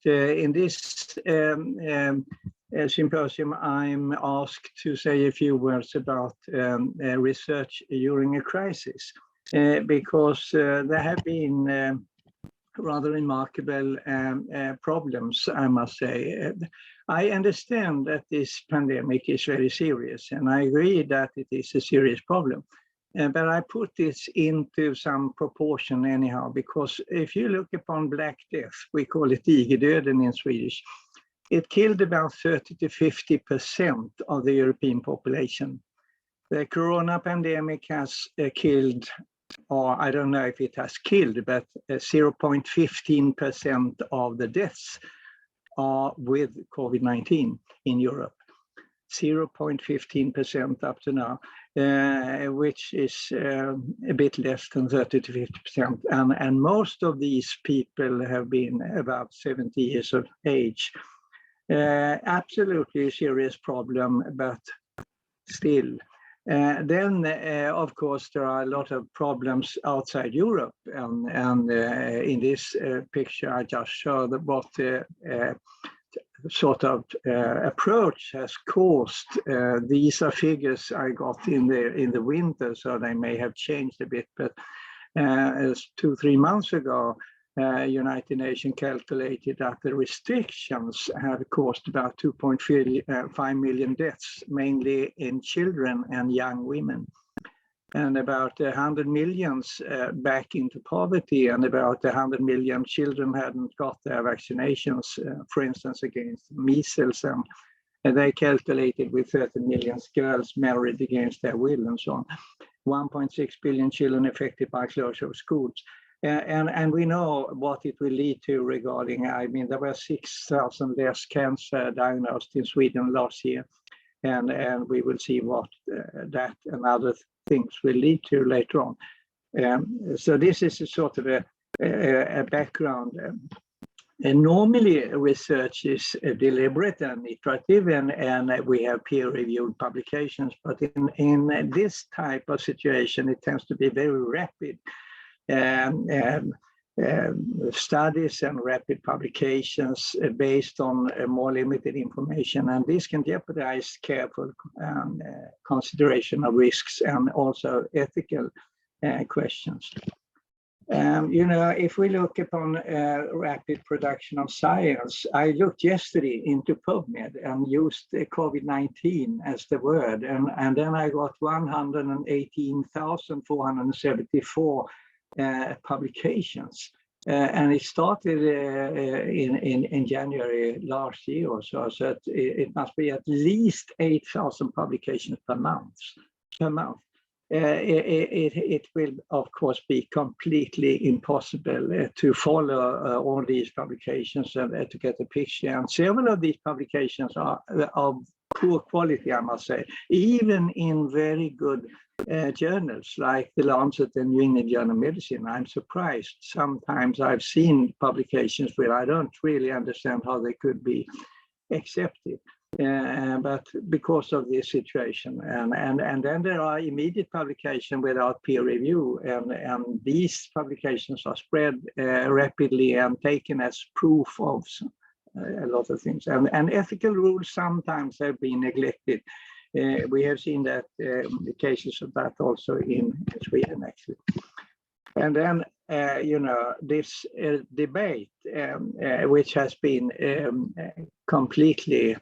in this symposium, I'm asked to say a few words about research during a crisis, because there have been rather remarkable problems, I must say. I understand that this pandemic is very serious, and I agree that it is a serious problem. But I put this into some proportion anyhow, because if you look upon Black Death, we call it digerdöden in Swedish, it killed about 30 to 50% of the European population. The corona pandemic has killed, or I don't know if it has killed, but 0.15% of the deaths are with COVID-19 in Europe. 0.15% up to now, which is a bit less than 30 to 50%. And most of these people have been about 70 years of age. Absolutely a serious problem, but still. Then, of course, there are a lot of problems outside Europe. And in this picture, I just showed what sort of approach has caused. These are figures I got in the winter, so they may have changed a bit. But 2-3 months ago, United Nations calculated that the restrictions had caused about 2.5 million deaths, mainly in children and young women, and about 100 million back into poverty, and about 100 million children hadn't got their vaccinations, for instance, against measles, and they calculated with 30 million girls married against their will and so on. 1.6 billion children affected by closure of schools. And we know what it will lead to regarding, I mean, there were 6,000 less cancer diagnosed in Sweden last year. And we will see what that and other things will lead to later on. So this is a sort of a background. And normally research is deliberate and iterative, and we have peer-reviewed publications. But in this type of situation, it tends to be very rapid. Studies and rapid publications based on more limited information, and this can jeopardize careful consideration of risks and also ethical questions. You know, if we look upon rapid production of science, I looked yesterday into PubMed and used COVID-19 as the word, and then I got 118,474 publications, and it started in January last year or so. So it must be at least 8,000 publications per month. It will, of course, be completely impossible to follow all these publications and to get a picture. And several of these publications are of poor quality, I must say, even in very good journals like The Lancet and New England Journal of Medicine. I'm surprised. Sometimes I've seen publications where I don't really understand how they could be accepted. But because of this situation, and then there are immediate publications without peer review, and these publications are spread rapidly and taken as proof of a lot of things. And ethical rules sometimes have been neglected. We have seen that the cases of that also in Sweden, actually. And then, you know, this debate, which has been completely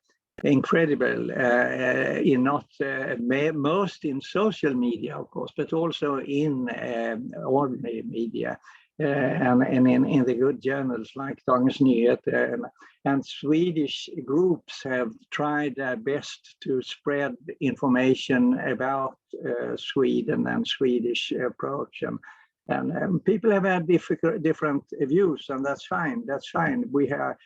incredible, in not most in social media, of course, but also in ordinary media, and in the good journals like Dagens Nyheter, and Swedish groups have tried their best to spread information about Sweden and Swedish approach, and people have had different views, and that's fine. That's fine. We have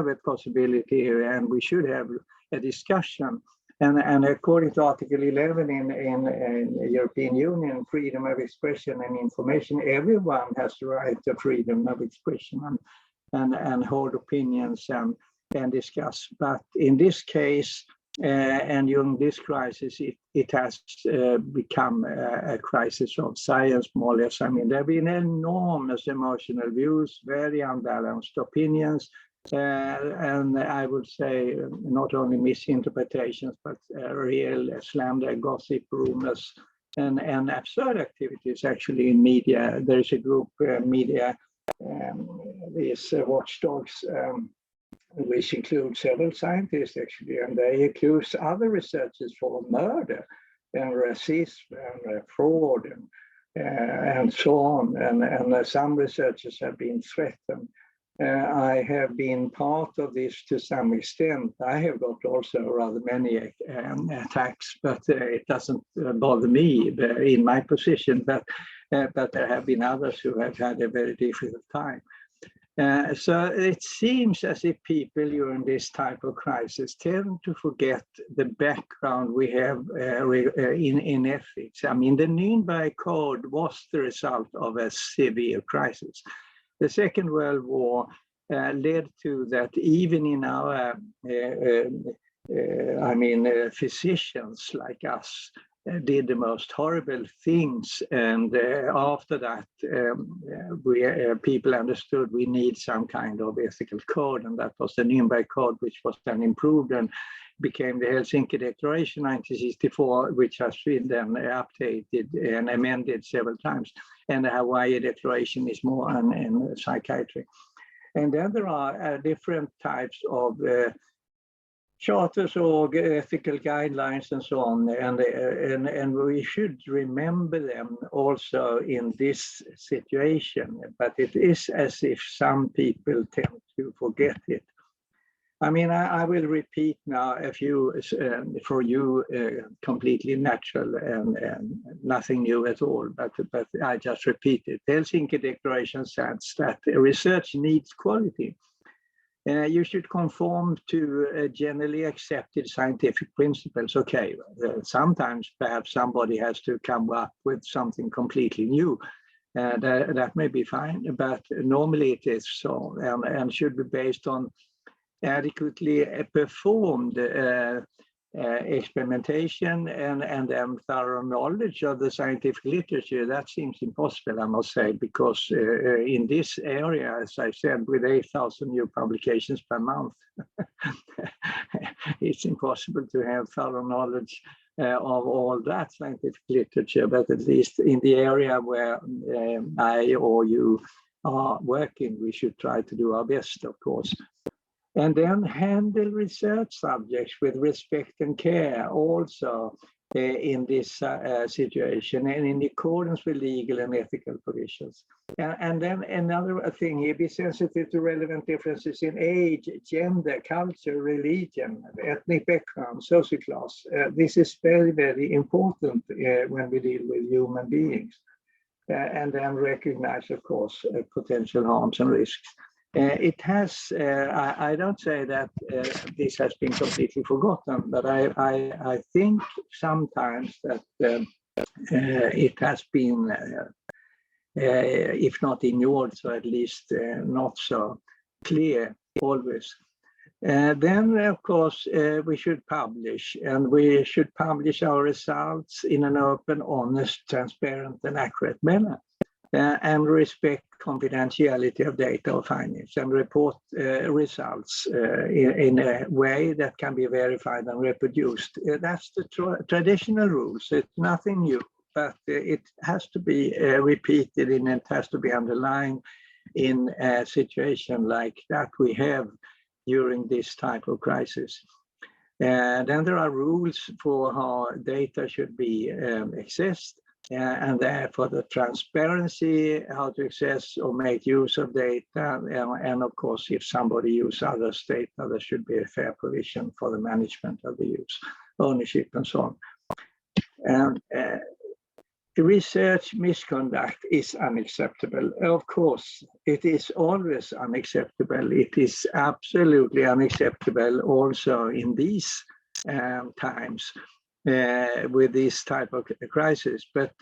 a possibility here, and we should have a discussion. And according to Article 11 in the European Union, freedom of expression and information, everyone has the right to freedom of expression and hold opinions and discuss. But in this case, and during this crisis, it has become a crisis of science, more or less. I mean, there have been enormous emotional views, very unbalanced opinions, and I would say not only misinterpretations, but real slander, gossip, rumors, and absurd activities actually in media. There is a group, media, these watchdogs, which include several scientists actually, and they accuse other researchers for murder and racism and fraud and so on. And some researchers have been threatened. I have been part of this to some extent. I have got also rather many attacks, but it doesn't bother me in my position. But there have been others who have had a very difficult time. So it seems as if people during this type of crisis tend to forget the background we have in ethics. I mean, the Nuremberg Code was the result of a severe crisis. The Second World War led to that even in our, physicians like us did the most horrible things. And after that, people understood we need some kind of ethical code. And that was the Nuremberg Code, which was then improved and became the Helsinki Declaration 1964, which has been then updated and amended several times. And the Hawaii Declaration is more in psychiatry. And then there are different types of charters or ethical guidelines and so on. And we should remember them also in this situation. But it is as if some people tend to forget it. I mean, I will repeat now a few, for you, completely natural and nothing new at all, but I just repeat it. The Helsinki Declaration says that research needs quality. You should conform to generally accepted scientific principles. Okay, sometimes perhaps somebody has to come up with something completely new. That may be fine, but normally it is so, and should be based on adequately performed experimentation and thorough knowledge of the scientific literature. That seems impossible, I must say, because in this area, as I said, with 8,000 new publications per month, it's impossible to have thorough knowledge of all that scientific literature, but at least in the area where I or you are working, we should try to do our best, of course. And then handle research subjects with respect and care also in this situation and in accordance with legal and ethical provisions. And then another thing here, be sensitive to relevant differences in age, gender, culture, religion, ethnic background, social class. This is very, very important when we deal with human beings. And then recognize, of course, potential harms and risks. It has, I don't say that this has been completely forgotten, but I think sometimes that it has been, if not ignored, so at least not so clear always. Then, of course, we should publish, and we should publish our results in an open, honest, transparent, and accurate manner. And respect confidentiality of data or findings, and report results in a way that can be verified and reproduced. That's the traditional rules. It's nothing new, but it has to be repeated and it has to be underlined in a situation like that we have during this type of crisis. And then there are rules for how data should be accessed. And therefore the transparency, how to access or make use of data, and of course, if somebody uses others' data, there should be a fair provision for the management of the use, ownership, and so on. And research misconduct is unacceptable. Of course, it is always unacceptable. It is absolutely unacceptable also in these times. With this type of crisis, but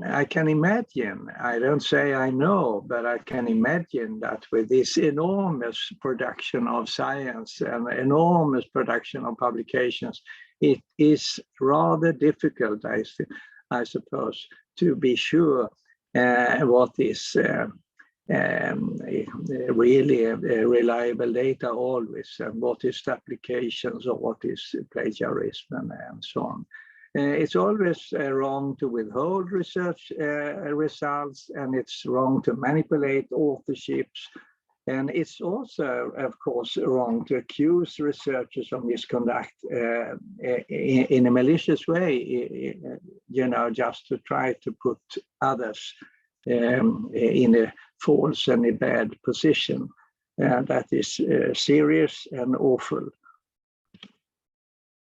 I can imagine, I don't say I know, but I can imagine that with this enormous production of science and enormous production of publications, it is rather difficult, I suppose, to be sure what is really reliable data always, and what is the applications or what is plagiarism and so on. It's always wrong to withhold research results, and it's wrong to manipulate authorships. And it's also, of course, wrong to accuse researchers of misconduct in a malicious way, just to try to put others in a false and a bad position. That is serious and awful.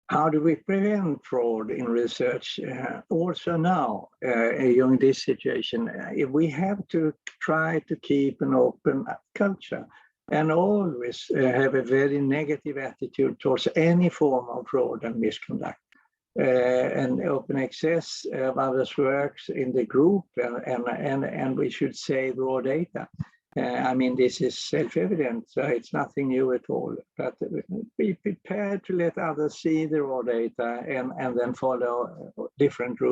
How do we prevent fraud in research? Also now, during this situation, we have to try to keep an open culture and always have a very negative attitude towards any form of fraud and misconduct. And open access of others' works in the group, and we should save raw data. I mean, this is self-evident, so it's nothing new at all. But be prepared to let others see the raw data and then follow different rules.